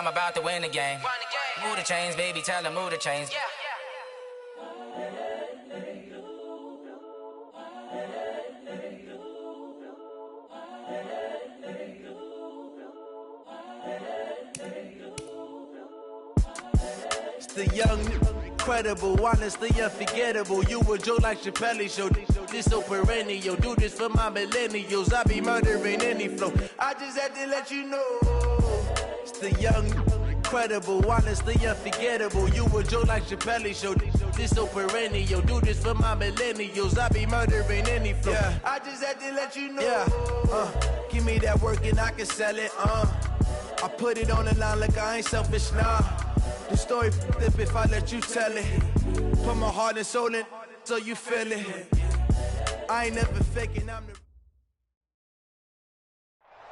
I'm about to win the game. Move the chains, baby, tell them move the chains. It's the young, incredible, honestly unforgettable. You a joke like Chappelle show. This so perennial. Do this for my millennials. I be murdering any flow. I just had to let you know. It's the young, incredible, honestly unforgettable. You a joke like Chappelle show. This so perennial. Do this for my millennials. I be murdering any flow. Yeah. I just had to let you know. Yeah. Give me that work and I can sell it. I put it on the line like I ain't selfish, nah. The story flip if I let you tell it. Put my heart and soul in so you feel it. I ain't never faking, I'm the...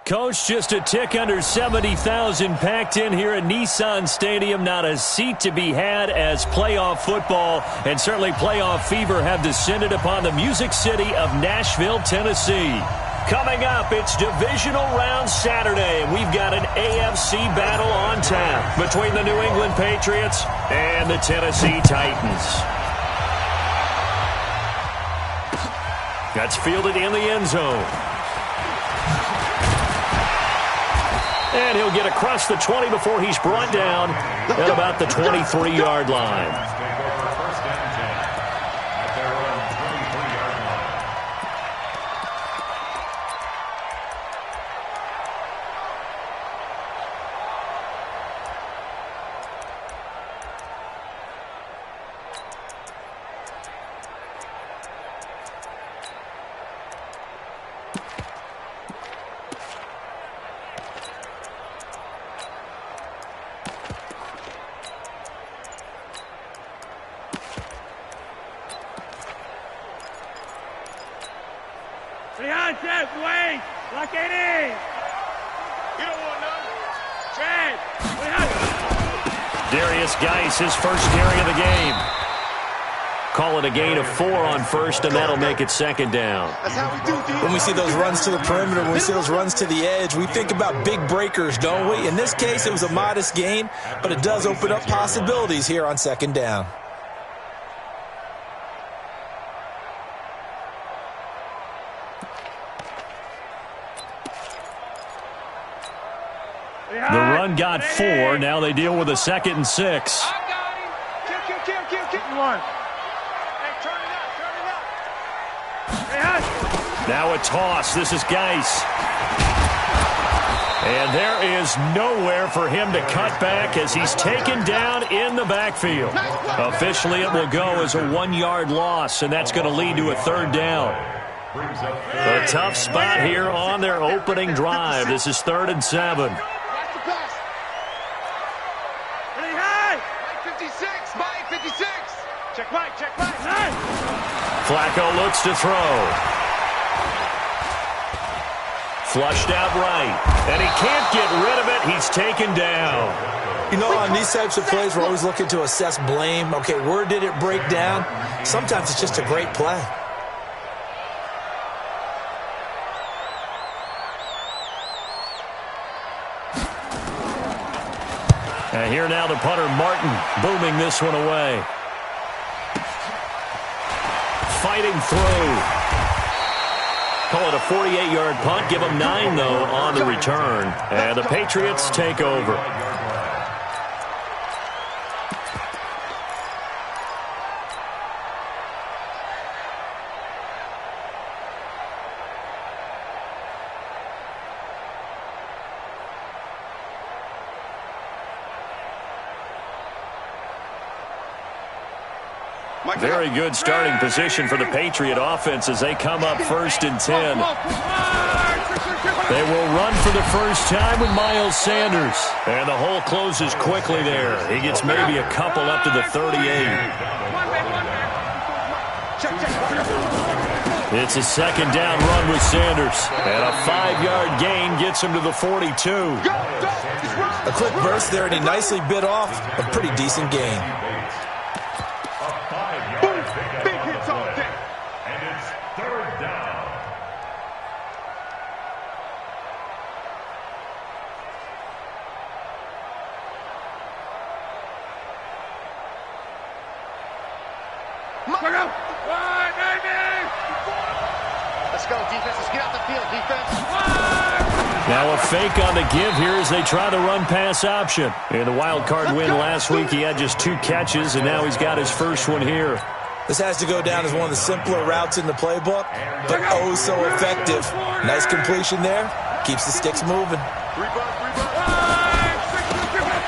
Coach, just a tick under 70,000 packed in here at Nissan Stadium. Not a seat to be had as playoff football and certainly playoff fever have descended upon the Music City of Nashville, Tennessee. Coming up, it's Divisional Round Saturday, and we've got an AFC battle on tap between the New England Patriots and the Tennessee Titans. That's fielded in the end zone. And he'll get across the 20 before he's brought down at about the 23-yard line. Wait! Lock it in! You don't want none. Chad! Darius Geis, his first carry of the game. Call it a gain of 4 on first, and that'll make it second down. That's how we do, dude. When we see those runs to the perimeter, when we see those runs to the edge, we think about big breakers, don't we? In this case, it was a modest gain, but it does open up possibilities here on second down. The run got 4. Now they deal with a 2nd and 6. I got him. Kill. One. Hey, turn it up. Now a toss. This is Geis. And there is nowhere for him to cut back as he's taken down in the backfield. Officially, it will go as a 1-yard loss, and that's going to lead to a 3rd down. A tough spot here on their opening drive. This is 3rd and 7. Check right. Flacco looks to throw. Flushed out right. And he can't get rid of it. He's taken down. You know, on these types of plays, we're always looking to assess blame. Okay, where did it break down? Sometimes it's just a great play. And here now the punter, Martin, booming this one away. Fighting through. Call it a 48-yard punt. Give them 9, though, on the return. And the Patriots take over. Very good starting position for the Patriot offense as they come up 1st and 10. They will run for the first time with Miles Sanders. And the hole closes quickly there. He gets maybe a couple up to the 38. It's a 2nd down run with Sanders. And a 5-yard gain gets him to the 42. A quick burst there, and he nicely bit off a pretty decent gain. Let's go, defense. Let's get out the field, defense. Now a fake on the give here as they try the run-pass option. In the wild card win last week, he had just 2 catches, and now he's got his first one here. This has to go down as one of the simpler routes in the playbook, but oh so effective. Nice completion there. Keeps the sticks moving.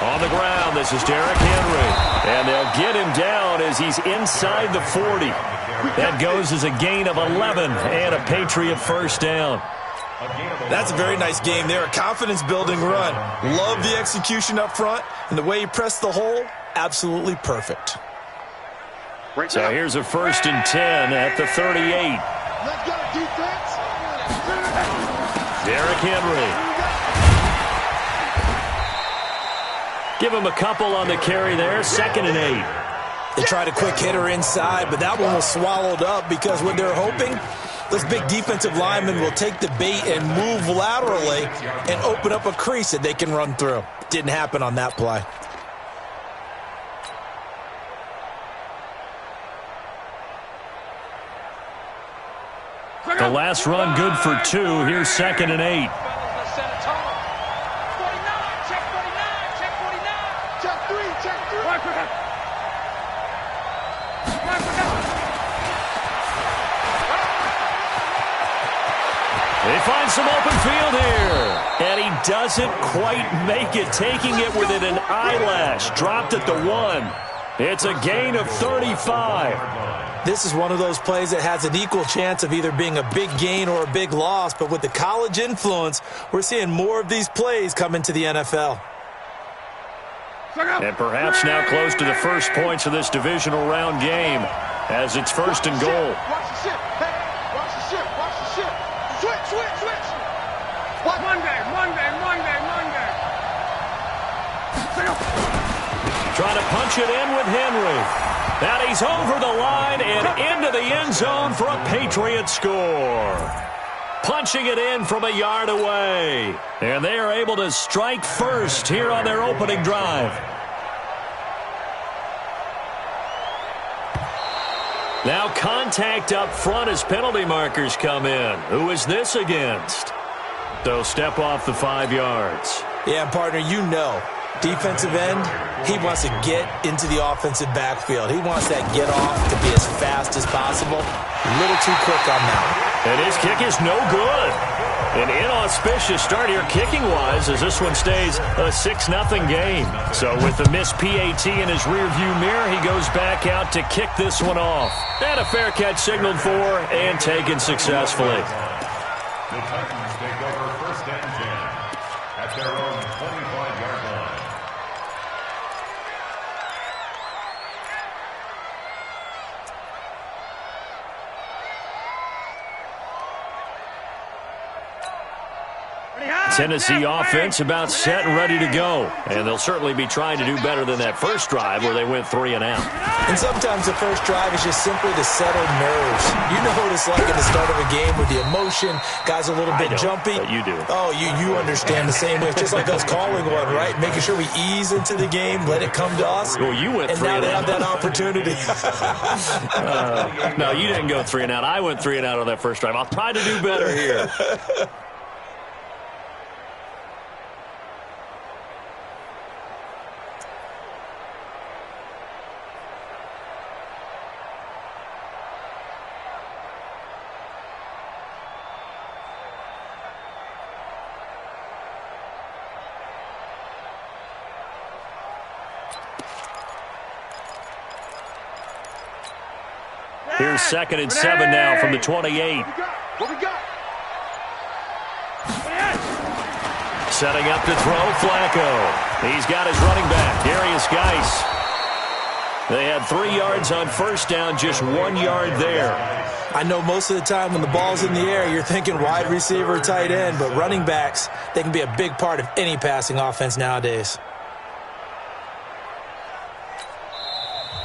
On the ground, this is Derrick Henry. And they'll get him down as he's inside the 40. That goes as a gain of 11 and a Patriot first down. That's a very nice game there. A confidence-building run. Love the execution up front, and the way he pressed the hole, absolutely perfect. So here's a 1st and 10 at the 38. Let's go, defense. Derrick Henry. Give him a couple on the carry there. 2nd and 8. They tried a quick hitter inside, but that one was swallowed up because what they're hoping, those big defensive linemen will take the bait and move laterally and open up a crease that they can run through. Didn't happen on that play. The last run good for 2. Here's 2nd and 8. They find some open field here. And he doesn't quite make it, taking it within an eyelash. Dropped at the 1. It's a gain of 35. This is one of those plays that has an equal chance of either being a big gain or a big loss, but with the college influence, we're seeing more of these plays come into the NFL. And perhaps now close to the first points of this divisional round game as it's 1st and goal. Watch the ship. Hey, watch the ship. Watch the ship. Switch. Monday. Trying to punch it in with Henry. And he's over the line and into the end zone for a Patriot score. Punching it in from a yard away. And they are able to strike first here on their opening drive. Now contact up front as penalty markers come in. Who is this against? They'll step off the 5 yards. Yeah, partner, you know, defensive end, he wants to get into the offensive backfield. He wants that get off to be as fast as possible. A little too quick on that. And his kick is no good. An inauspicious start here kicking-wise as this one stays a 6-0 game. So with the missed PAT in his rearview mirror, he goes back out to kick this one off. And a fair catch signaled for and taken successfully. The Titans take over 1st and 10 at their own 25-yard line. Tennessee offense about set and ready to go. And they'll certainly be trying to do better than that first drive where they went 3 and out. And sometimes the first drive is just simply to settle nerves. You know what it's like at the start of a game with the emotion. Guys a little bit jumpy. But you do. Oh, you understand the same way. It's just like us calling one, right? Making sure we ease into the game, let it come to us. Well, you went 3 and now and they out. have that opportunity. No, you didn't go 3 and out. I went 3 and out on that first drive. I'll try to do better here. Here's 2nd and 7 now from the 28. What we got? Setting up to throw, Flacco. He's got his running back, Darius Geis. They had 3 yards on first down, just 1 yard there. I know most of the time when the ball's in the air, you're thinking wide receiver, tight end, but running backs, they can be a big part of any passing offense nowadays.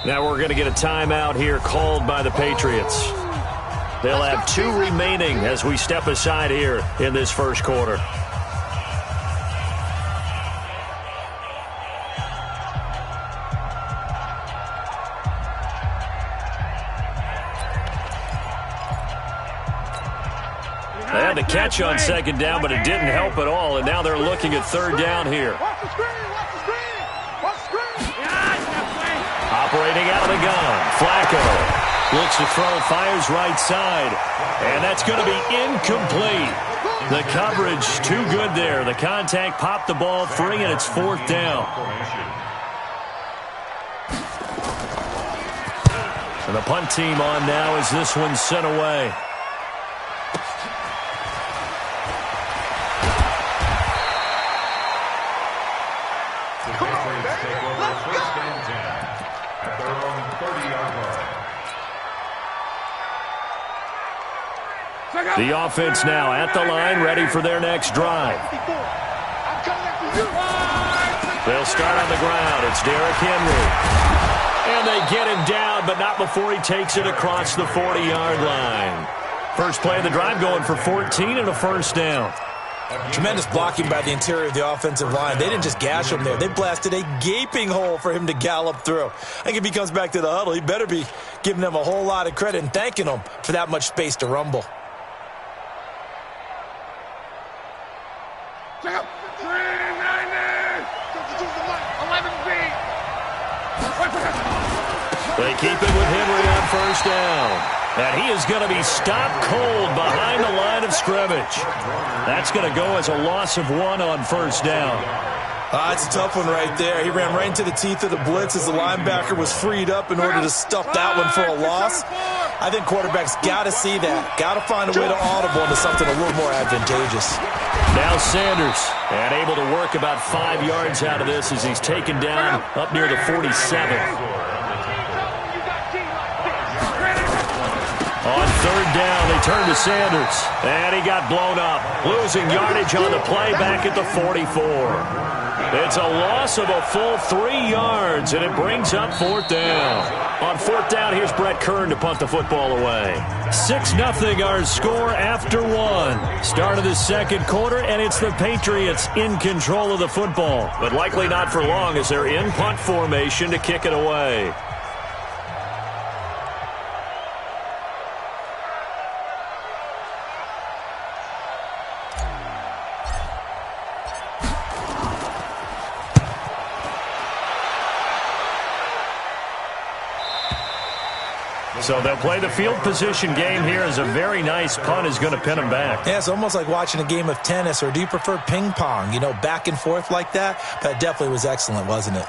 Now we're going to get a timeout here called by the Patriots. They'll have 2 remaining as we step aside here in this first quarter. the catch on second down, but it didn't help at all, and now they're looking at third down here. Watch the screen, watch the screen, watch the screen. Operating out of the gun, Flacco looks to throw, fires right side, and that's going to be incomplete. The coverage too good there. The contact popped the ball free, and it's fourth down. And the punt team on now as this one's sent away. The Patriots take over first and 10 at their own 30-yard line. The offense now at the line, ready for their next drive. They'll start on the ground. It's Derrick Henry. And they get him down, but not before he takes it across the 40-yard line. First play of the drive going for 14 and a first down. Tremendous blocking by the interior of the offensive line. They didn't just gash him there. They blasted a gaping hole for him to gallop through. I think if he comes back to the huddle, he better be giving them a whole lot of credit and thanking them for that much space to rumble. They keep it with Henry on first down. And he is going to be stopped cold behind the line of scrimmage. That's going to go as a loss of 1 on first down. It's a tough one right there. He ran right into the teeth of the blitz as the linebacker was freed up in order to stuff that one for a loss. I think quarterbacks got to see that. Got to find a way to audible into something a little more advantageous. Now Sanders, and able to work about 5 yards out of this as he's taken down up near the 47. On third down, they turn to Sanders, and he got blown up, losing yardage on the play back at the 44. It's a loss of a full 3 yards, and it brings up fourth down. On fourth down, here's Brett Kern to punt the football away. 6-0 our score after 1. Start of the second quarter, and it's the Patriots in control of the football, but likely not for long as they're in punt formation to kick it away. So they'll play the field position game here as a very nice punt is going to pin them back. Yeah, it's almost like watching a game of tennis, or do you prefer ping pong? You know, back and forth like that? That definitely was excellent, wasn't it?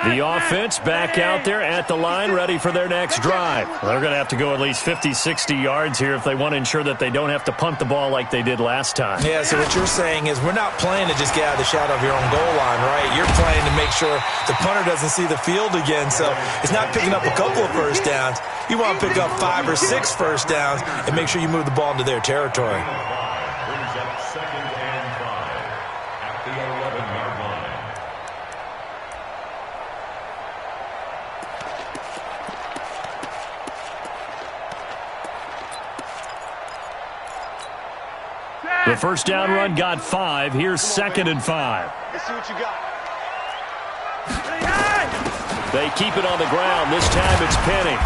The offense back out there at the line, ready for their next drive. They're going to have to go at least 50, 60 yards here if they want to ensure that they don't have to punt the ball like they did last time. Yeah, so what you're saying is we're not playing to just get out of the shadow of your own goal line, right? You're playing to make sure the punter doesn't see the field again. So it's not picking up a couple of first downs. You want to pick up 5 or 6 first downs and make sure you move the ball into their territory. Brings up second and 5 at the 11-yard line. The first down run got 5. Here's second and 5. Let's see what you got. They keep it on the ground. This time it's Penny.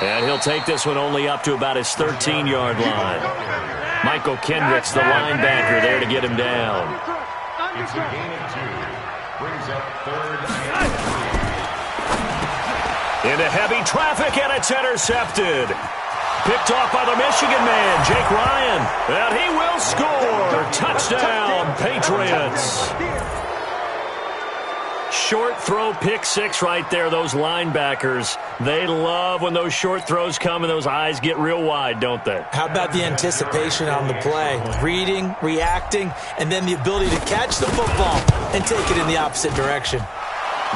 And he'll take this one only up to about his 13-yard line. Michael Kendricks, the linebacker, there to get him down. It's a gain of 2. Brings up third and Into heavy traffic, and it's intercepted. Picked off by the Michigan man, Jake Ryan. And he will score. Touchdown, Patriots. Short throw, pick 6 right there. Those linebackers, they love when those short throws come and those eyes get real wide, don't they? How about the anticipation on the play? Reading, reacting, and then the ability to catch the football and take it in the opposite direction.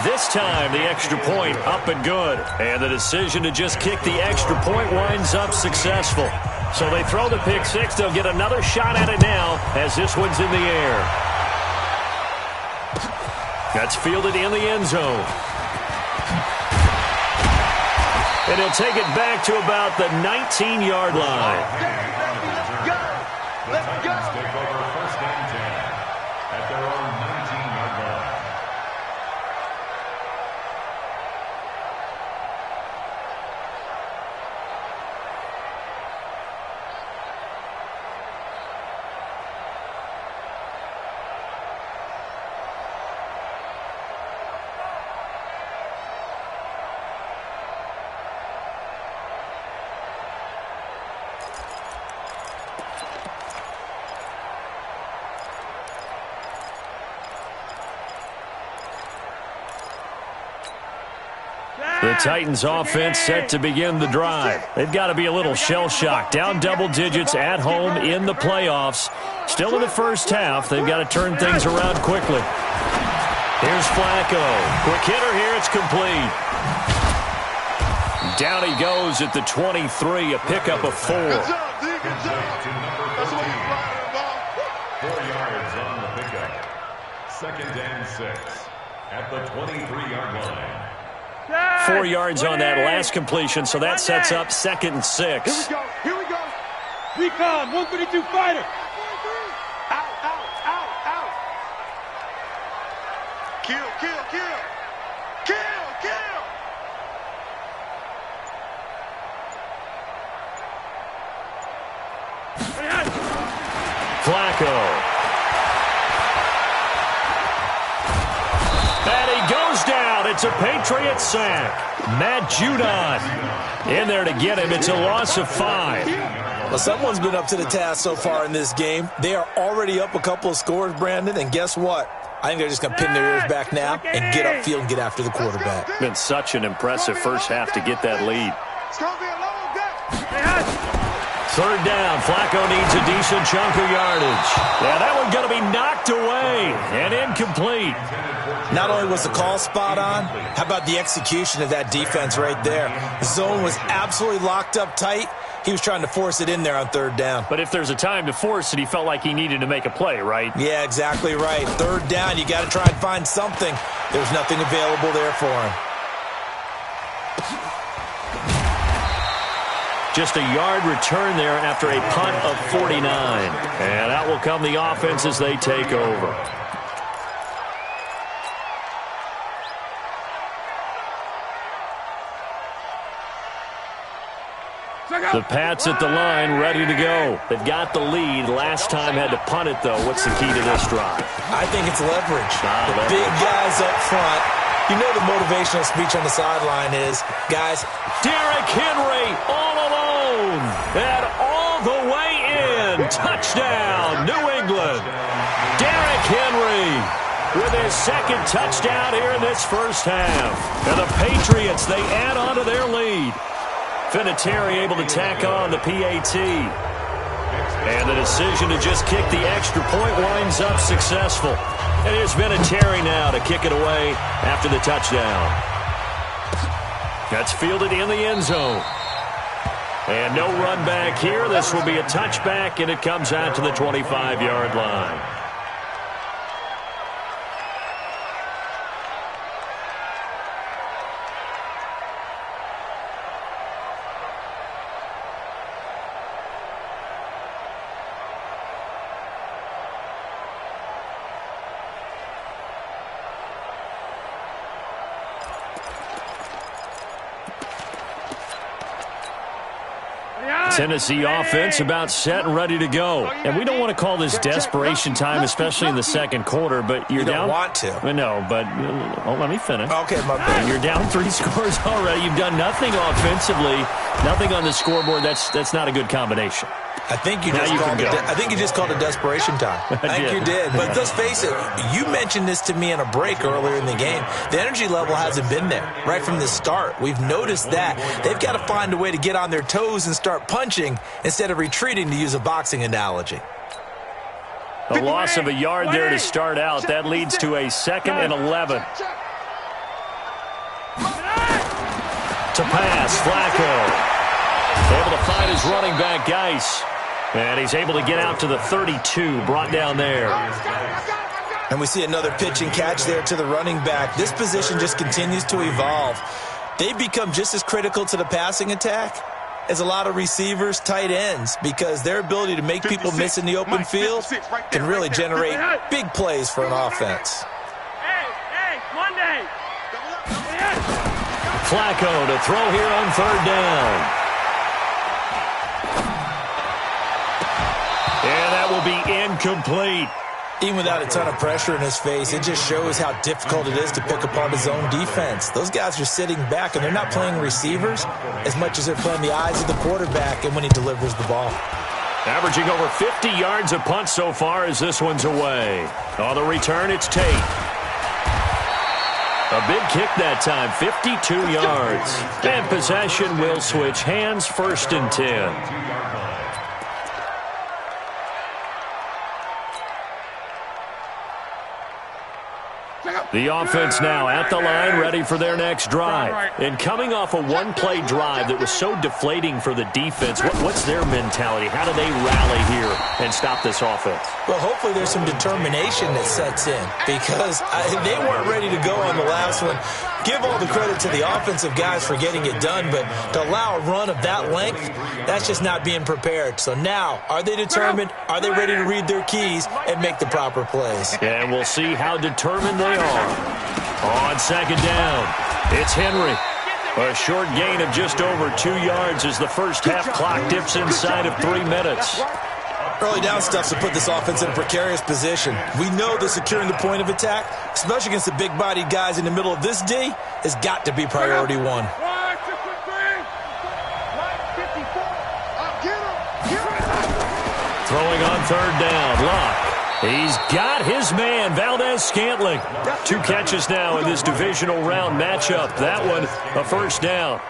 This time, the extra point up and good. And the decision to just kick the extra point winds up successful. So they throw the pick 6. They'll get another shot at it now as this one's in the air. That's fielded in the end zone. And he'll take it back to about the 19-yard line. the Titans take over first and 10 at their own 19-yard line. Titans offense set to begin the drive. They've got to be a little shell-shocked. Down double digits at home in the playoffs. Still in the first half. They've got to turn things around quickly. Here's Flacco. Quick hitter here. It's complete. Down he goes at the 23, a pickup of 4. Good job, D. Good job. That's the way you fly the ball. 4 yards on the pickup. 2nd and 6 at the 23-yard line. 4 yards on that last completion, so that sets up 2nd and 6. Here we go. Here we go. Recon, 132 fighter. Out, out, out, out. Kill, kill, kill. Kill, kill. Flacco. And he goes down. It's a Patriot sack. Matt Judon in there to get him. It's a loss of 5. Well, someone's been up to the task so far in this game. They are already up a couple of scores, Brandon, and guess what? I think they're just going to pin their ears back now and get upfield and get after the quarterback. Been such an impressive first half to get that lead. It's going to be a long day. 3rd down. Flacco needs a decent chunk of yardage. Yeah, that one's going to be knocked away and incomplete. Not only was the call spot on, how about the execution of that defense right there? The zone was absolutely locked up tight. He was trying to force it in there on 3rd down. But if there's a time to force it, he felt like he needed to make a play, right? Yeah, exactly right. 3rd down, you got to try and find something. There's nothing available there for him. Just a yard return there after a punt of 49. And out will come the offense as they take over. The Pats at the line, ready to go. They've got the lead. Last time had to punt it, though. What's the key to this drive? I think it's leverage. Leverage. Big guys up front. You know the motivational speech on the sideline is, guys, Derrick Henry all alone and all the way in. Touchdown, New England. Derrick Henry with his 2nd touchdown here in this first half. And the Patriots, they add on to their lead. Vinatieri able to tack on the PAT. And the decision to just kick the extra point winds up successful. And it's Vinatieri now to kick it away after the touchdown. That's fielded in the end zone. And no run back here. This will be a touchback, and it comes out to the 25-yard line. Tennessee offense about set and ready to go. And we don't want to call this desperation time, especially in the 2nd quarter, but you're down. You don't want to. No, but let me finish. Okay, my bad. You're down 3 scores already. You've done nothing offensively, nothing on the scoreboard. That's not a good combination. I think you just called it desperation time. I think you did. But let's face it, you mentioned this to me in a break earlier in the game. The energy level hasn't been there right from the start. We've noticed that. They've got to find a way to get on their toes and start punching instead of retreating, to use a boxing analogy. A loss of a yard there to start out. That leads to a 2nd and 11. To pass, Flacco. Able to find his running back, Geis. And he's able to get out to the 32, brought down there. And we see another pitch and catch there to the running back. This position just continues to evolve. They become just as critical to the passing attack as a lot of receivers, tight ends, because their ability to make people miss in the open field can really generate big plays for an offense. Flacco to throw here on 3rd down. And that will be incomplete. Even without a ton of pressure in his face, it just shows how difficult it is to pick apart his own defense. Those guys are sitting back, and they're not playing receivers as much as they're playing the eyes of the quarterback and when he delivers the ball. Averaging over 50 yards a punt so far as this one's away. On the return, it's Tate. A big kick that time, 52 yards. And possession will switch hands, 1st and 10. The offense now at the line, ready for their next drive. And coming off a one-play drive that was so deflating for the defense, what's their mentality? How do they rally here and stop this offense? Well, hopefully there's some determination that sets in because they weren't ready to go on the last one. Give all the credit to the offensive guys for getting it done, but to allow a run of that length, that's just not being prepared. So now, are they determined? Are they ready to read their keys and make the proper plays? And we'll see how determined they are. On 2nd down, it's Henry. A short gain of just over 2 yards as the first half clock dips inside of 3 minutes. Early down stuffs will put this offense in a precarious position. We know that securing the point of attack, especially against the big-bodied guys in the middle of this D, has got to be priority one. Throwing on 3rd down, Locke. He's got his man, Valdez-Scantling. 2 catches now in this divisional round matchup. That one, a 1st down.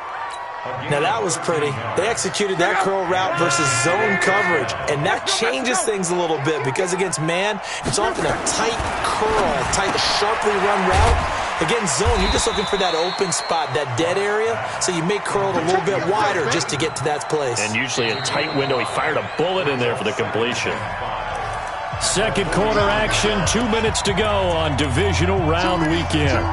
Now, that was pretty. They executed that curl route versus zone coverage, and that changes things a little bit because against man, it's often a tight curl, tight, sharply run route. Against zone, you're just looking for that open spot, that dead area, so you may curl it a little bit wider just to get to that place. And usually a tight window. He fired a bullet in there for the completion. 2nd quarter action, 2 minutes to go on divisional round weekend.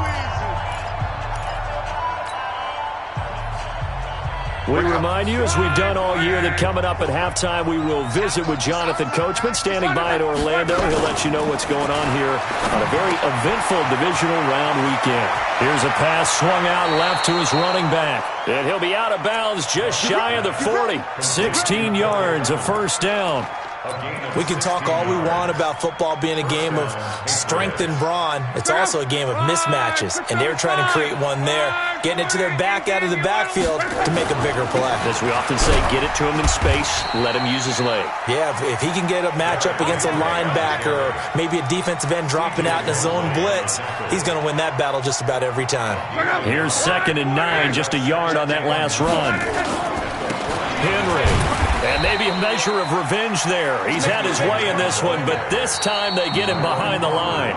We remind you, as we've done all year, that coming up at halftime, we will visit with Jonathan Coachman, standing by in Orlando. He'll let you know what's going on here on a very eventful divisional round weekend. Here's a pass swung out left to his running back. And he'll be out of bounds just shy of the 40. 16 yards, a 1st down. We can talk all we want about football being a game of strength and brawn. It's also a game of mismatches, and they're trying to create one there, getting it to their back out of the backfield to make a bigger play. As we often say, get it to him in space, let him use his leg. Yeah, if he can get a matchup against a linebacker or maybe a defensive end dropping out in a zone blitz, he's going to win that battle just about every time. Here's 2nd and 9, just a yard on that last run. Henry. And maybe a measure of revenge there. He's had his way in this one, but this time they get him behind the line.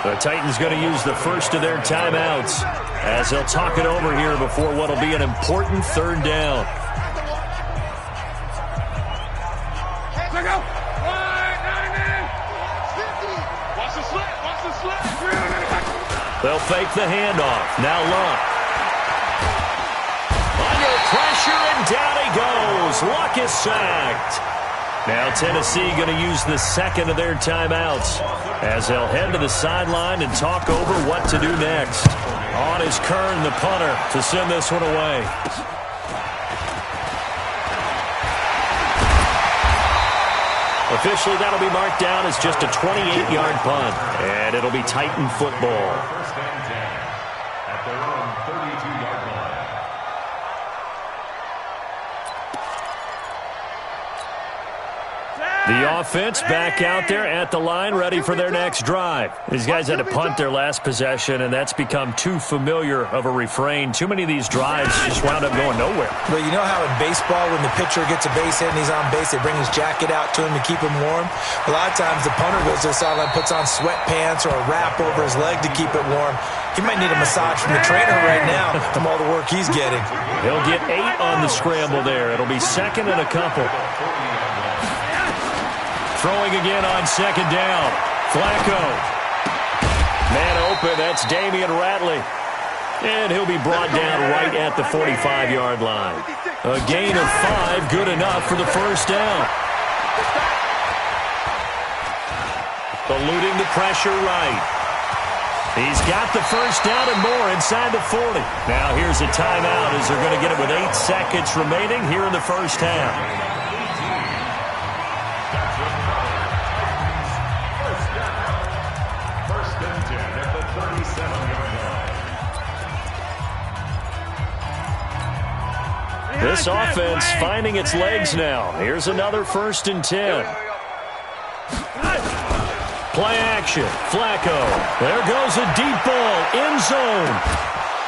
The Titans going to use the first of their timeouts as they'll talk it over here before what will be an important 3rd down. They'll fake the handoff. Now Locke. Pressure, and down he goes. Luck is sacked. Now Tennessee going to use the 2nd of their timeouts as they'll head to the sideline and talk over what to do next. On is Kern, the punter, to send this one away. Officially, that'll be marked down as just a 28-yard punt, and it'll be Titan football. 1st and 10 at their own 32-yard line. The offense back out there at the line, ready for their next drive. These guys had to punt their last possession, and that's become too familiar of a refrain. Too many of these drives just wound up going nowhere. But you know how in baseball, when the pitcher gets a base hit and he's on base, they bring his jacket out to him to keep him warm? A lot of times the punter goes to the sideline, puts on sweatpants or a wrap over his leg to keep it warm. He might need a massage from the trainer right now from all the work he's getting. He'll get 8 on the scramble there. It'll be 2nd and a couple. Throwing again on 2nd down. Flacco. Man open, that's Damian Ratley. And he'll be brought down right at the 45-yard line. A gain of 5, good enough for the 1st down. Eluding the pressure right. He's got the 1st down and more inside the 40. Now here's a timeout as they're going to get it with 8 seconds remaining here in the 1st half. This offense finding its legs now. Here's another 1st and 10. Play action. Flacco. There goes a deep ball. End zone.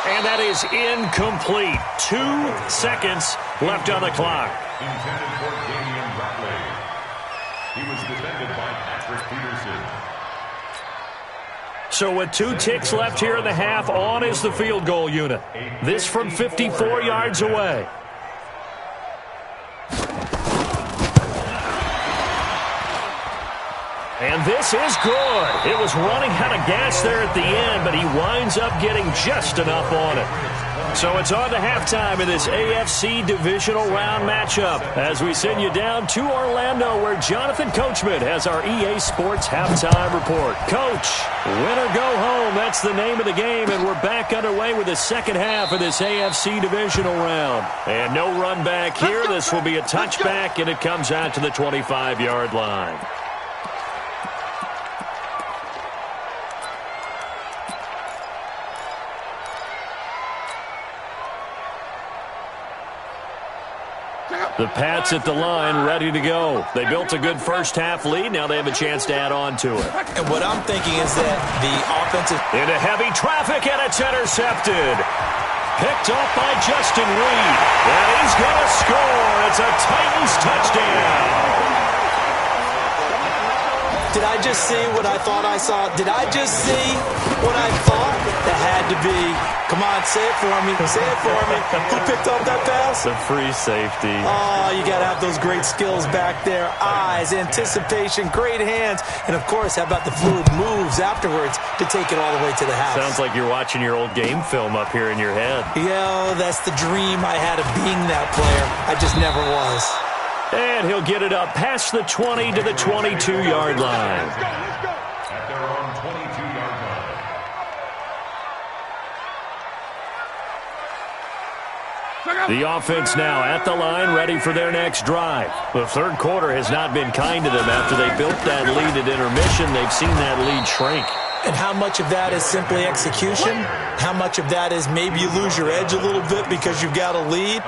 And that is incomplete. 2 seconds left on the clock. Intended for Damian Bradley. He was defended by Patrick Peterson. So with 2 ticks left here in the half, on is the field goal unit. This from 54 yards away. And this is good. It was running out of gas there at the end, but he winds up getting just enough on it. So it's on to halftime in this AFC divisional round matchup as we send you down to Orlando where Jonathan Coachman has our EA Sports halftime report. Coach, win or go home, that's the name of the game, and we're back underway with the second half of this AFC divisional round. And no run back here. This will be a touchback, and it comes out to the 25-yard line. The Pats at the line, ready to go. They built a good first-half lead. Now they have a chance to add on to it. And what I'm thinking is that the offensive... Into heavy traffic, and it's intercepted. Picked off by Justin Reed. And he's going to score. It's a Titans touchdown. Did I just see what I thought I saw? Did I just see what I thought? That had to be. Come on, say it for me. Say it for me. Who picked up that pass? The free safety. Oh, you got to have those great skills back there. Eyes, anticipation, great hands. And, of course, how about the fluid moves afterwards to take it all the way to the house? Sounds like you're watching your old game film up here in your head. Yeah, that's the dream I had of being that player. I just never was. And he'll get it up past the 20 to the 22-yard line. Let's go. At their own 22-yard line. The offense now at the line, ready for their next drive. The third quarter has not been kind to them after they built that lead at intermission. They've seen that lead shrink. And how much of that is simply execution? How much of that is maybe you lose your edge a little bit because you've got a lead?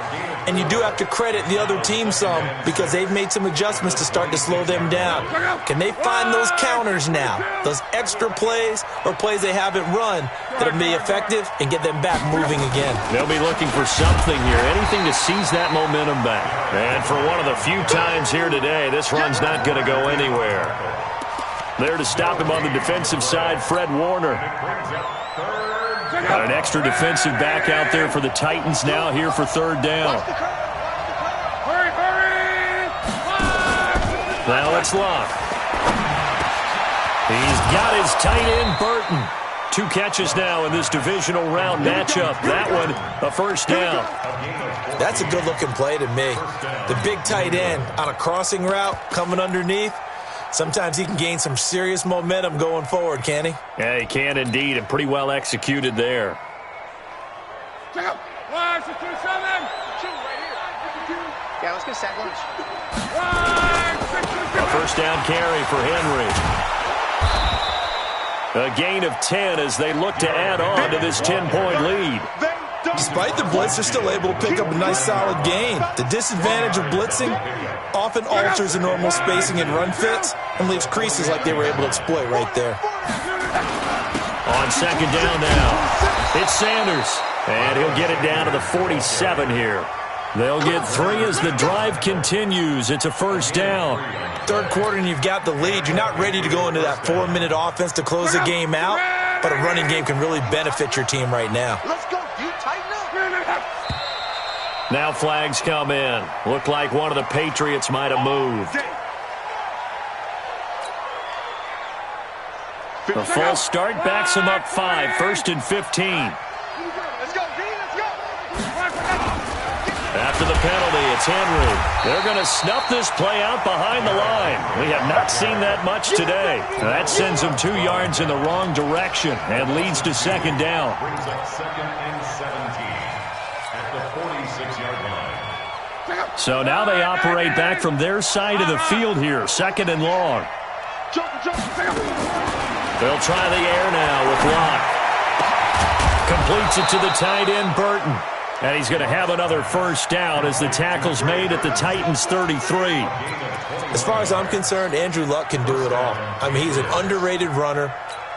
And you do have to credit the other team some because they've made some adjustments to start to slow them down. Can they find those counters now? Those extra plays or plays they haven't run that'll be effective and get them back moving again? They'll be looking for something here, anything to seize that momentum back. And for one of the few times here today, this run's not going to go anywhere. There to stop him on the defensive side, Fred Warner. Got an extra defensive back out there for the Titans now here for third down. Now it's Locke. He's got his tight end, Burton. 2 catches now in this divisional round matchup. That one, a first down. That's a good-looking play to me. The big tight end on a crossing route coming underneath. Sometimes he can gain some serious momentum going forward, can he? Yeah, he can indeed, and pretty well executed there. Check out. 1, 6, 2, 7. 2 right here. Yeah, let's get sack lunch. 1, 6, 2, 7. A first down carry for Henry. A gain of 10 as they look to add on to this 10-point lead. Despite the blitz, they're still able to pick up a nice solid gain. The disadvantage of blitzing often alters the normal spacing and run fits and leaves creases like they were able to exploit right there. On second down now, it's Sanders, and he'll get it down to the 47 here. They'll get 3 as the drive continues. It's a first down. Third quarter and you've got the lead. You're not ready to go into that 4-minute offense to close the game out, but a running game can really benefit your team right now. Let's go, dude. Tighten up. Now flags come in. Looked like one of the Patriots might have moved. The false start backs him up 5, 1st and 15. Let's go, D. Let's go. After the penalty, it's Henry. They're going to snuff this play out behind the line. We have not seen that much today. That sends them 2 yards in the wrong direction and leads to second down. Brings up 2nd and 17 at the 46-yard line. So now they operate back from their side of the field here, 2nd and long. They'll try the air now with Locke. Completes it to the tight end, Burton. And he's going to have another first down as the tackle's made at the Titans' 33. As far as I'm concerned, Andrew Luck can do it all. I mean, he's an underrated runner,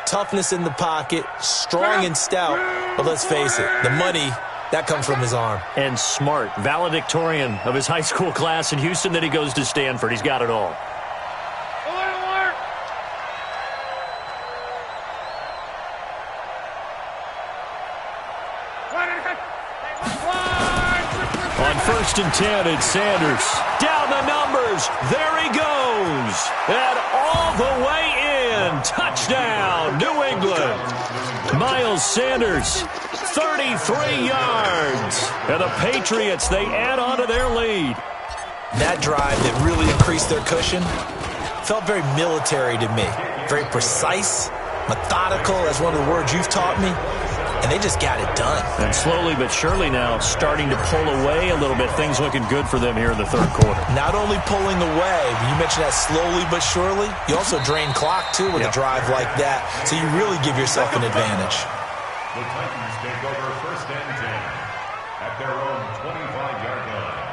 toughness in the pocket, strong and stout. But let's face it, the money, that comes from his arm. And smart, valedictorian of his high school class in Houston. Then he goes to Stanford. He's got it all. On 1st and 10, it's Sanders. Down the numbers. There he goes. And all the way in. Touchdown, New England. Miles Sanders, 33 yards. And the Patriots, they add on to their lead. That drive that really increased their cushion felt very military to me. Very precise, methodical, that's one of the words you've taught me. And they just got it done. And slowly but surely now starting to pull away a little bit. Things looking good for them here in the third quarter. Not only pulling away, you mentioned that slowly but surely, you also drain clock, too, with a drive like that. So you really give yourself an advantage. The Titans take over 1st and 10 at their own 25-yard line.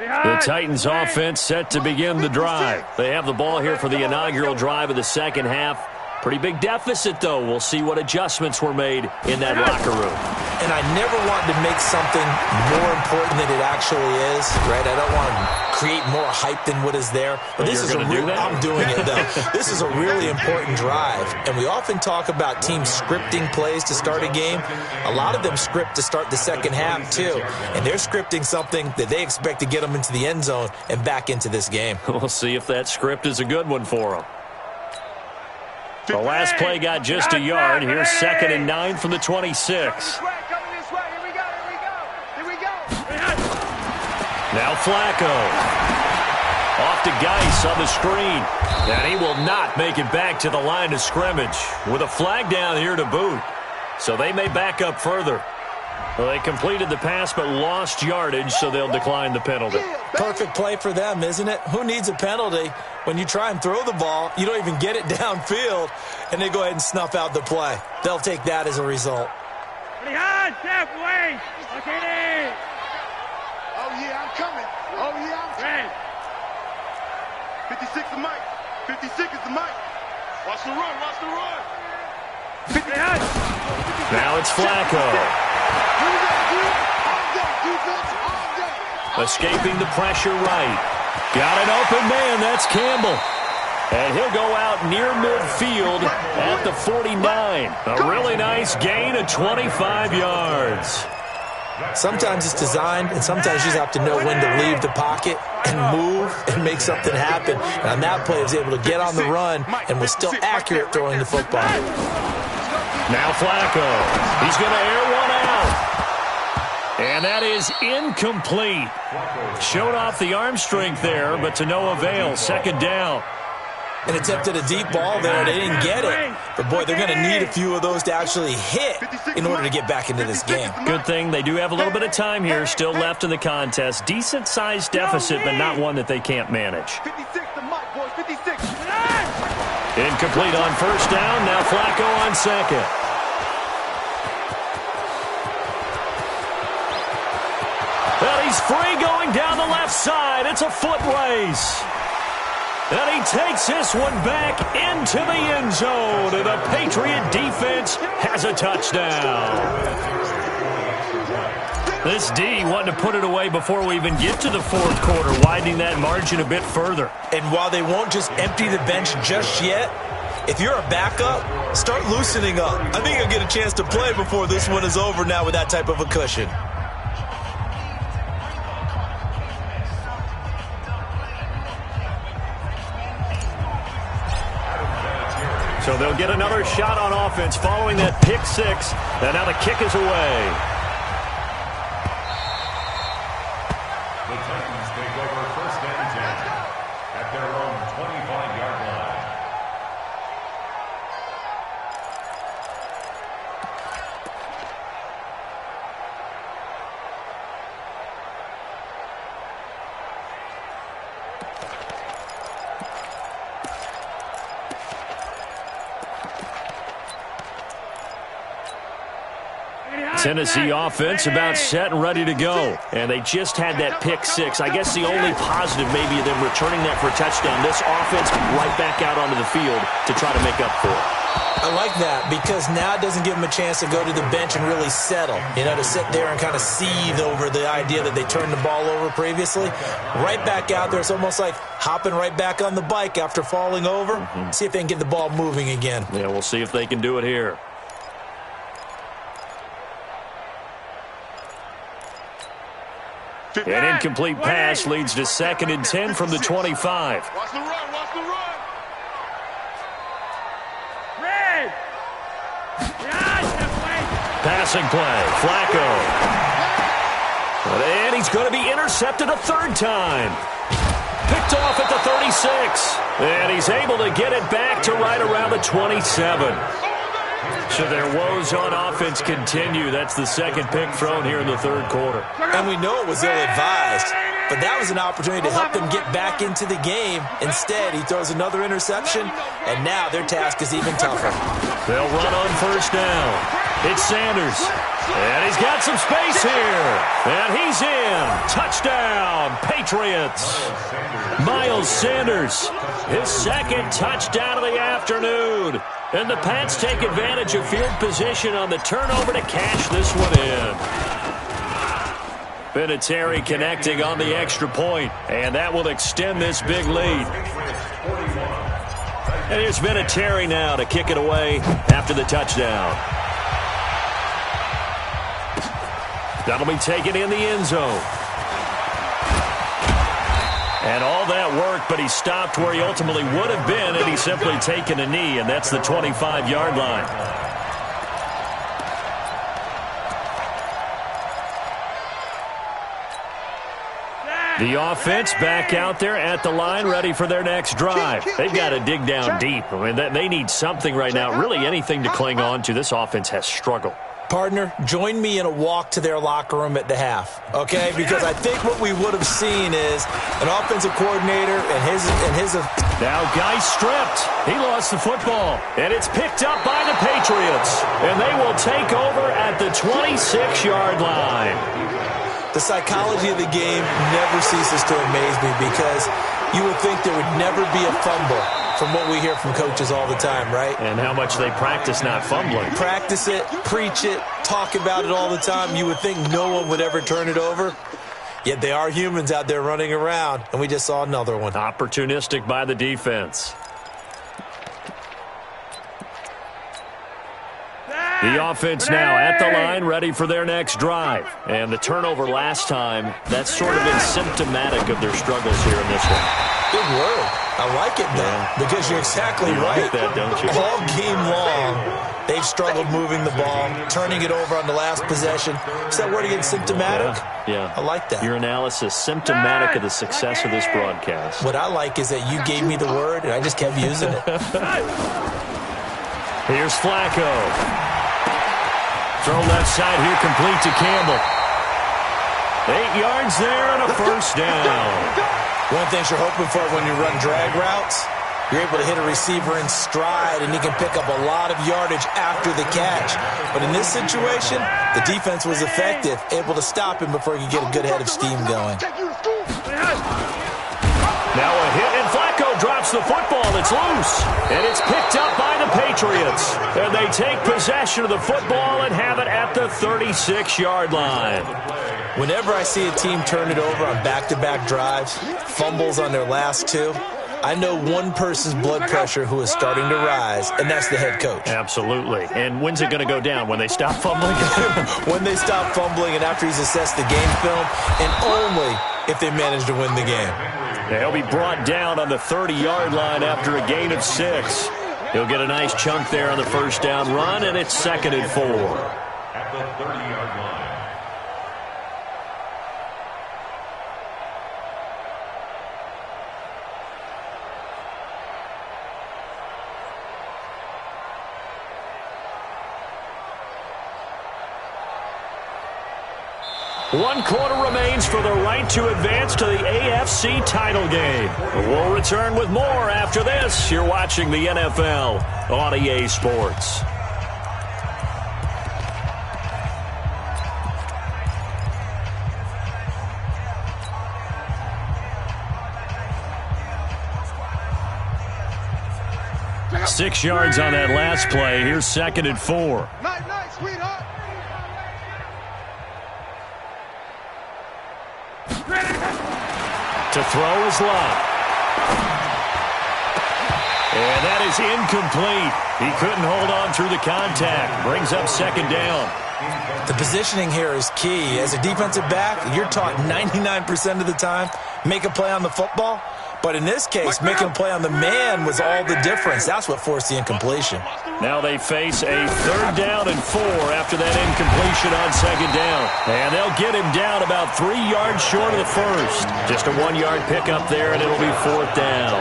The Titans offense set to begin the drive. They have the ball here for the inaugural drive of the second half. Pretty big deficit, though. We'll see what adjustments were made in that locker room. And I never want to make something more important than it actually is, right? I don't want to create more hype than what is there. But this is a real, I'm doing it, though. This is a really important drive. And we often talk about teams scripting plays to start a game. A lot of them script to start the second half, too. And they're scripting something that they expect to get them into the end zone and back into this game. We'll see if that script is a good one for them. The last play got just a yard. Here's 2nd and 9 from the 26. Now Flacco. Off to Geis on the screen. And he will not make it back to the line of scrimmage with a flag down here to boot. So they may back up further. Well, they completed the pass but lost yardage, so they'll decline the penalty. Perfect play for them, isn't it? Who needs a penalty? When you try and throw the ball, you don't even get it downfield, and they go ahead and snuff out the play. They'll take that as a result. Oh, yeah, I'm coming. Oh, yeah, I'm coming. 56 is Mike. 56 is the Mike. Watch the run. Watch the run. Now it's Flacco. Escaping the pressure right. Got an open man. That's Campbell. And he'll go out near midfield at the 49. A really nice gain of 25 yards. Sometimes it's designed, and sometimes you just have to know when to leave the pocket and move and make something happen. And on that play, he was able to get on the run and was still accurate throwing the football. Now Flacco. He's going to air one out. And that is incomplete. Showed off the arm strength there, but to no avail. 2nd down. And attempted a deep ball there. They didn't get it. But, boy, they're going to need a few of those to actually hit in order to get back into this game. Good thing they do have a little bit of time here still left in the contest. Decent-sized deficit, but not one that they can't manage. Incomplete on 1st down. Now Flacco on 2nd. Well, he's free going down the left side. It's a foot race. And he takes this one back into the end zone. And the Patriot defense has a touchdown. This D wanting to put it away before we even get to the 4th quarter, widening that margin a bit further. And while they won't just empty the bench just yet, if you're a backup, start loosening up. I think you'll get a chance to play before this one is over now with that type of a cushion. So they'll get another shot on offense following that pick 6. And now the kick is away. The Titans take over 1st and 10 at their own Tennessee offense about set and ready to go. And they just had that pick six. I guess the only positive maybe of them returning that for a touchdown. This offense right back out onto the field to try to make up for it. I like that because now it doesn't give them a chance to go to the bench and really settle, to sit there and kind of seethe over the idea that they turned the ball over previously. Right back out there, it's almost like hopping right back on the bike after falling over. See if they can get the ball moving again. Yeah, we'll see if they can do it here. An incomplete pass leads to 2nd and 10 from the 25. Watch the run, watch the run. Passing play, Flacco. And he's going to be intercepted a third time. Picked off at the 36. And he's able to get it back to right around the 27. So their woes on offense continue. That's the second pick thrown here in the third quarter. And we know it was ill-advised, but that was an opportunity to help them get back into the game. Instead, he throws another interception, and now their task is even tougher. They'll run on first down. It's Sanders. And he's got some space here. And he's in. Touchdown, Patriots. Miles Sanders, his second touchdown of the afternoon. And the Pats take advantage of field position on the turnover to cash this one in. Vinatieri connecting on the extra point, and that will extend this big lead. And here's Vinatieri now to kick it away after the touchdown. That'll be taken in the end zone. And all that work, but he stopped where he ultimately would have been had he simply taken a knee, and that's the 25-yard line. The offense back out there at the line, ready for their next drive. They've got to dig down deep. I mean, they need something right now, really anything to cling on to. This offense has struggled. Partner, join me in a walk to their locker room at the half, okay? Because I think what we would have seen is an offensive coordinator and his. Now Guy stripped. He lost the football, and it's picked up by the Patriots, and they will take over at the 26-yard line. The psychology of the game never ceases to amaze me because you would think there would never be a fumble from what we hear from coaches all the time, right? And how much they practice not fumbling. Practice it, preach it, talk about it all the time. You would think no one would ever turn it over. Yet they are humans out there running around, and we just saw another one. Opportunistic by the defense. The offense now at the line, ready for their next drive. And the turnover last time, that's sort of been symptomatic of their struggles here in this one. Good word. I like it, though, because you're exactly right. Like that, don't you? All game long, they've struggled moving the ball, turning it over on the last possession. Is that word again, symptomatic? Yeah. I like that. Your analysis, symptomatic of the success of this broadcast. What I like is that you gave me the word, and I just kept using it. Here's Flacco. Throw left side here, complete to Campbell. 8 yards there and a first down. One of the things you're hoping for when you run drag routes, you're able to hit a receiver in stride, and he can pick up a lot of yardage after the catch. But in this situation, the defense was effective, able to stop him before he could get a good head of steam going. Now a hit, and Flacco drops the football. It's loose, and it's picked up by the Patriots. And they take possession of the football and have it at the 36-yard line. Whenever I see a team turn it over on back-to-back drives, fumbles on their last two, I know one person's blood pressure who is starting to rise, and that's the head coach. Absolutely. And when's it going to go down? When they stop fumbling? When they stop fumbling and after he's assessed the game film, and only if they manage to win the game. He'll be brought down on the 30-yard line after a gain of 6. He'll get a nice chunk there on the first down run, and it's 2nd and 4. At the 30-yard line. One quarter remains for the right to advance to the AFC title game. We'll return with more after this. You're watching the NFL on EA Sports. 6 yards on that last play. Here's 2nd and 4. Night, night, sweetheart. To throw is Love. And that is incomplete. He couldn't hold on through the contact. Brings up 2nd down. The positioning here is key. As a defensive back, you're taught 99% of the time, make a play on the football. But in this case, making a play on the man was all the difference. That's what forced the incompletion. Now they face a 3rd down and 4 after that incompletion on 2nd down. And they'll get him down about 3 yards short of the first. Just a 1-yard pickup there, and it'll be 4th down.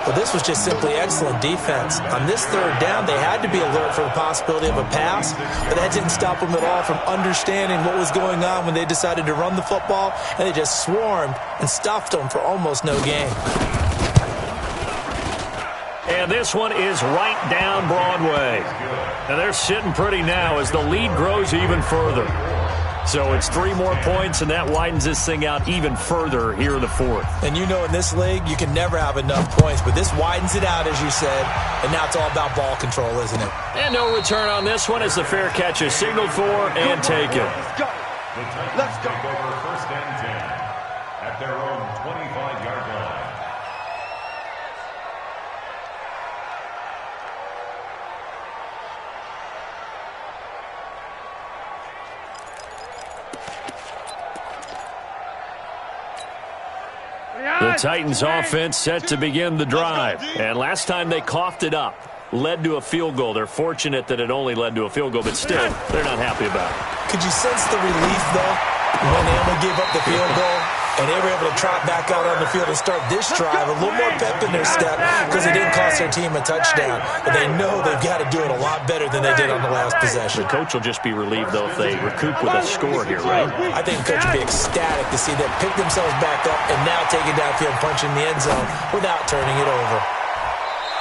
Well, this was just simply excellent defense. On this 3rd down, they had to be alert for the possibility of a pass, but that didn't stop them at all from understanding what was going on when they decided to run the football, and they just swarmed and stuffed them for almost no gain. And this one is right down Broadway. And they're sitting pretty now as the lead grows even further. So it's 3 more points, and that widens this thing out even further here in the 4th. And you know in this league, you can never have enough points, but this widens it out, as you said, and now it's all about ball control, isn't it? And no return on this one as the fair catch is signaled for and taken. Let's go. Let's go. Take over 1st and 10 at their own 25-yard line. The Titans offense set to begin the drive. And last time they coughed it up, led to a field goal. They're fortunate that it only led to a field goal, but still, they're not happy about it. Could you sense the relief, though, when they only gave up the field goal and they were able to trot back out on the field and start this drive a little more pep in their step because it didn't cost their team a touchdown. But they know they've got to do it a lot better than they did on the last possession. The coach will just be relieved, though, if they recoup with a score here, right? I think the coach will be ecstatic to see them pick themselves back up and now take it downfield, punch in the end zone without turning it over.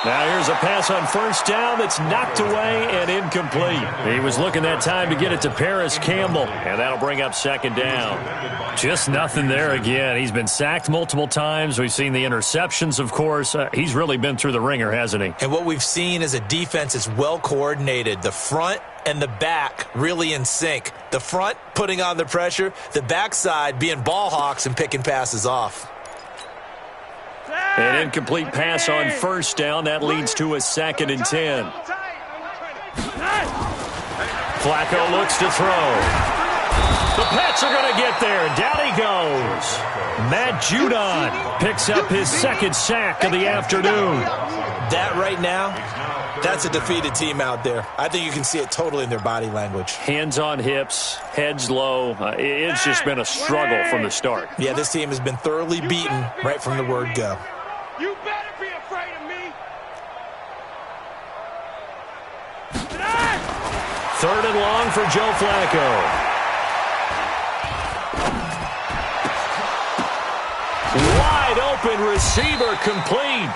Now here's a pass on 1st down that's knocked away and incomplete. He was looking that time to get it to Paris Campbell, and that'll bring up 2nd down. Just nothing there again. He's been sacked multiple times. We've seen the interceptions, of course. He's really been through the ringer, hasn't he? And what we've seen is a defense is well coordinated. The front and the back really in sync. The front putting on the pressure, the backside being ball hawks and picking passes off. An incomplete pass on 1st down. That leads to a 2nd and 10. Flacco looks to throw. The Pats are going to get there. Down he goes. Matt Judon picks up his 2nd sack of the afternoon. That right now, that's a defeated team out there. I think you can see it totally in their body language. Hands on hips, heads low. It's just been a struggle from the start. Yeah, this team has been thoroughly beaten right from the word go. You better be afraid of me. 3rd and long for Joe Flacco. Wide open receiver complete.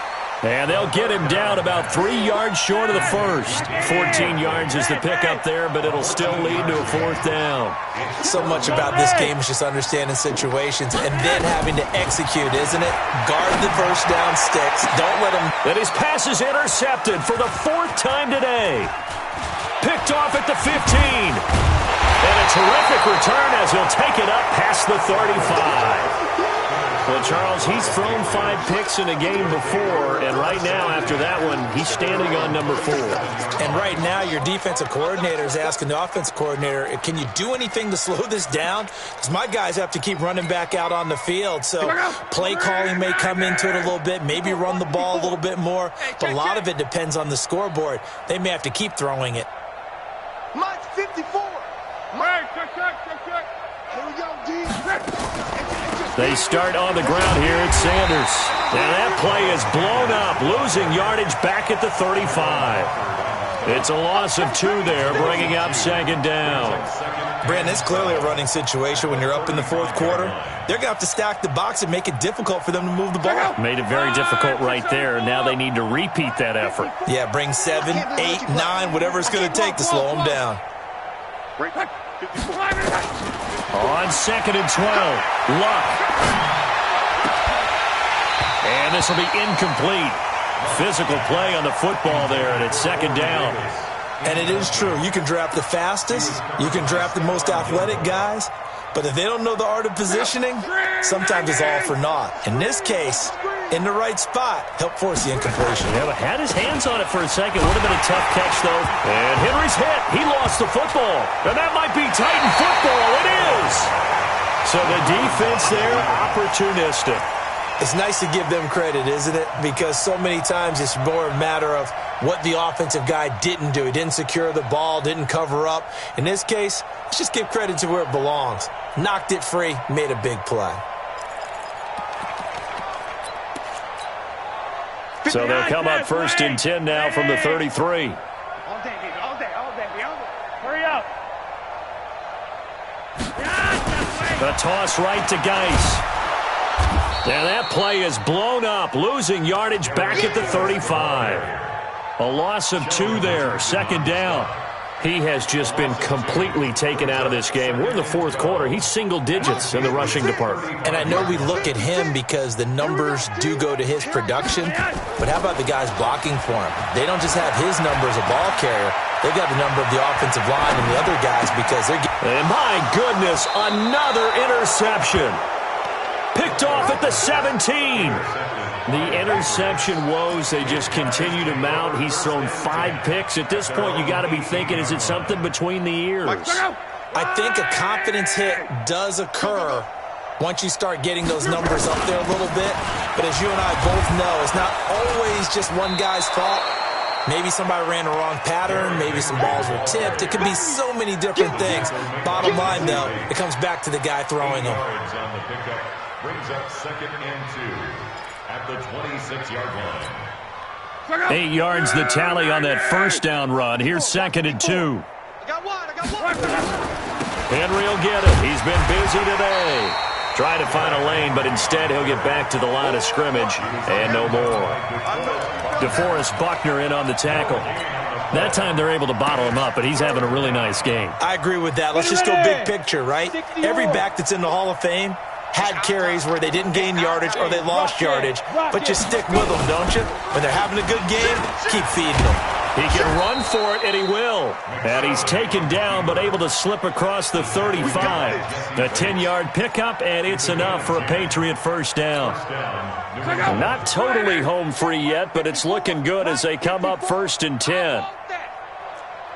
And they'll get him down about 3 yards short of the first. 14 yards is the pickup there, but it'll still lead to a 4th down. So much about this game is just understanding situations and then having to execute, isn't it? Guard the first down sticks. Don't let them... And his pass is intercepted for the 4th time today. Picked off at the 15. And a terrific return as he'll take it up past the 35. Well, Charles, he's thrown 5 picks in a game before, and right now, after that one, he's standing on number 4. And right now, your defensive coordinator is asking the offensive coordinator, can you do anything to slow this down? Because my guys have to keep running back out on the field, so play calling may come into it a little bit, maybe run the ball a little bit more, but a lot of it depends on the scoreboard. They may have to keep throwing it. Mike's 54. Here we go, D. They start on the ground here at Sanders. And that play is blown up, losing yardage back at the 35. It's a loss of 2 there, bringing up 2nd down. Brandon, it's clearly a running situation when you're up in the 4th quarter. They're going to have to stack the box and make it difficult for them to move the ball. Made it very difficult right there. Now they need to repeat that effort. Yeah, bring 7, 8, 9, whatever it's going to take to slow them down. On 2nd and 12, Luck. And this will be incomplete. Physical play on the football there, and it's second down. And it is true. You can draft the fastest. You can draft the most athletic guys. But if they don't know the art of positioning, sometimes it's all for naught. In this case, in the right spot, help force the incompletion. Yeah, but had his hands on it for a second. Would have been a tough catch, though. And Henry's hit. He lost the football. And that might be Titan football. It is. So the defense there, opportunistic. It's nice to give them credit, isn't it? Because so many times it's more a matter of what the offensive guy didn't do. He didn't secure the ball, didn't cover up. In this case, let's just give credit to where it belongs. Knocked it free, made a big play. So they'll come up first and 10 now from the 33. All day, baby, all day. Hurry up. The toss right to Geis. And that play is blown up, losing yardage back at the 35. A loss of 2 there, second down. He has just been completely taken out of this game. We're in the fourth quarter. He's single digits in the rushing department. And I know we look at him because the numbers do go to his production, but how about the guys blocking for him? They don't just have his number as a ball carrier. They've got the number of the offensive line and the other guys because they're getting... And my goodness, another interception. Picked off at the 17. The interception woes, they just continue to mount. He's thrown 5 picks. At this point, you got to be thinking, is it something between the ears? I think a confidence hit does occur once you start getting those numbers up there a little bit. But as you and I both know, it's not always just one guy's fault. Maybe somebody ran the wrong pattern. Maybe some balls were tipped. It could be so many different things. Bottom line, though, it comes back to the guy throwing them. Brings up second and 2 at the 26-yard line. 8 yards the tally on that first down run. Here's second and 2. I got one. Henry will get it. He's been busy today. Trying to find a lane, but instead he'll get back to the line of scrimmage and no more. DeForest Buckner in on the tackle. That time they're able to bottle him up, but he's having a really nice game. I agree with that. Let's just go big picture, right? Every back that's in the Hall of Fame had carries where they didn't gain yardage or they lost yardage, but you stick with them, don't you? When they're having a good game, keep feeding them. He can run for it, and he will. And he's taken down, but able to slip across the 35. A 10-yard pickup, and it's enough for a Patriot first down. Not totally home free yet, but it's looking good as they come up first and 10.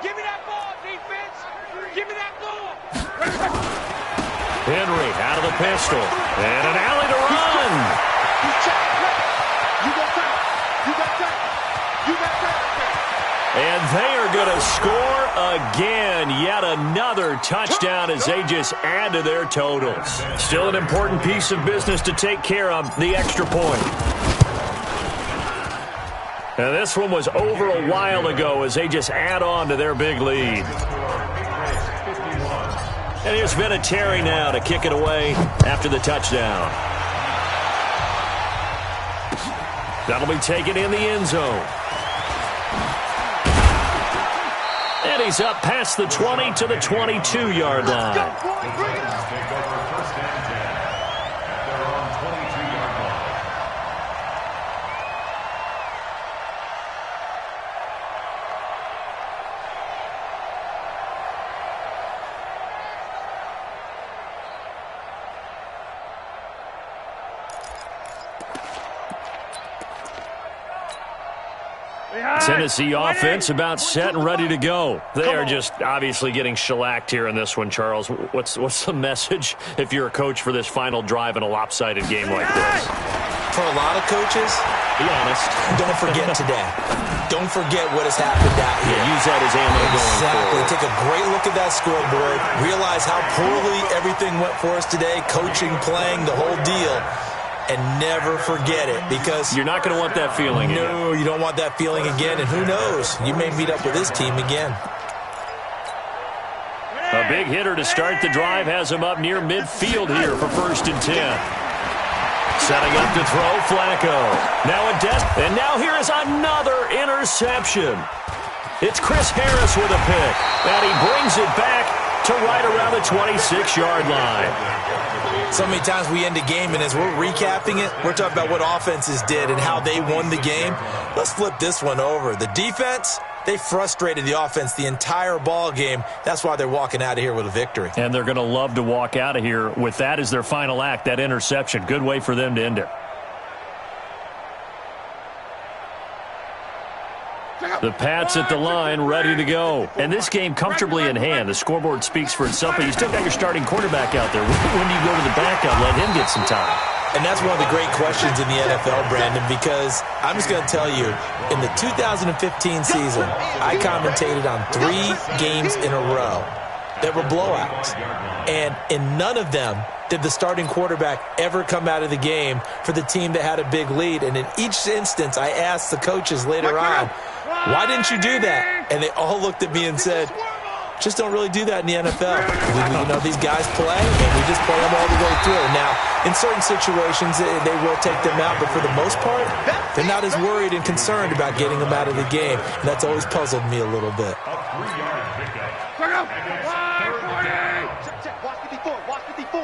Give me that ball, defense. Give me that ball. Henry out of the pistol. And an alley to run. And they are going to score again. Yet another touchdown as they just add to their totals. Still an important piece of business to take care of, the extra point. Now this one was over a while ago as they just add on to their big lead. And here's Vinatieri now to kick it away after the touchdown. That'll be taken in the end zone. And he's up past the 20 to the 22-yard line. Tennessee offense about set and ready to go. They are just obviously getting shellacked here in this one, Charles. What's the message if you're a coach for this final drive in a lopsided game like this? For a lot of coaches, be honest, don't forget today. Don't forget what has happened out here. Use that as ammo going forward. Take a great look at that scoreboard. Realize how poorly everything went for us today. Coaching, playing, the whole deal. And never forget it, because you're not going to want that feeling again. No, you don't want that feeling again, and who knows? You may meet up with this team again. A big hitter to start the drive has him up near midfield here for first and 10. Setting up to throw, Flacco. Now a and now here is another interception. It's Chris Harris with a pick, and he brings it back to right around the 26-yard line. So many times we end a game, and as we're recapping it, we're talking about what offenses did and how they won the game. Let's flip this one over. The defense, they frustrated the offense the entire ball game. That's why they're walking out of here with a victory. And they're going to love to walk out of here with that as their final act, that interception. Good way for them to end it. The Pats at the line, ready to go. And this game comfortably in hand. The scoreboard speaks for itself, but you still got your starting quarterback out there. When do you go to the backup, let him get some time? And that's one of the great questions in the NFL, Brandon, because I'm just going to tell you, in the 2015 season, I commentated on 3 games in a row that were blowouts. And in none of them did the starting quarterback ever come out of the game for the team that had a big lead. And in each instance, I asked the coaches later on, why didn't you do that? And they all looked at me and said, just don't really do that in the NFL. These guys play, and we just play them all the way through. Now, in certain situations, they will take them out, but for the most part, they're not as worried and concerned about getting them out of the game. And that's always puzzled me a little bit. Watch 54. Watch 54.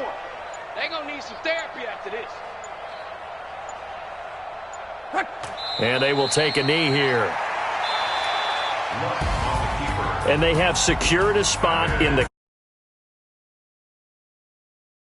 They're going to need some therapy after this. And they will take a knee here. And they have secured a spot in the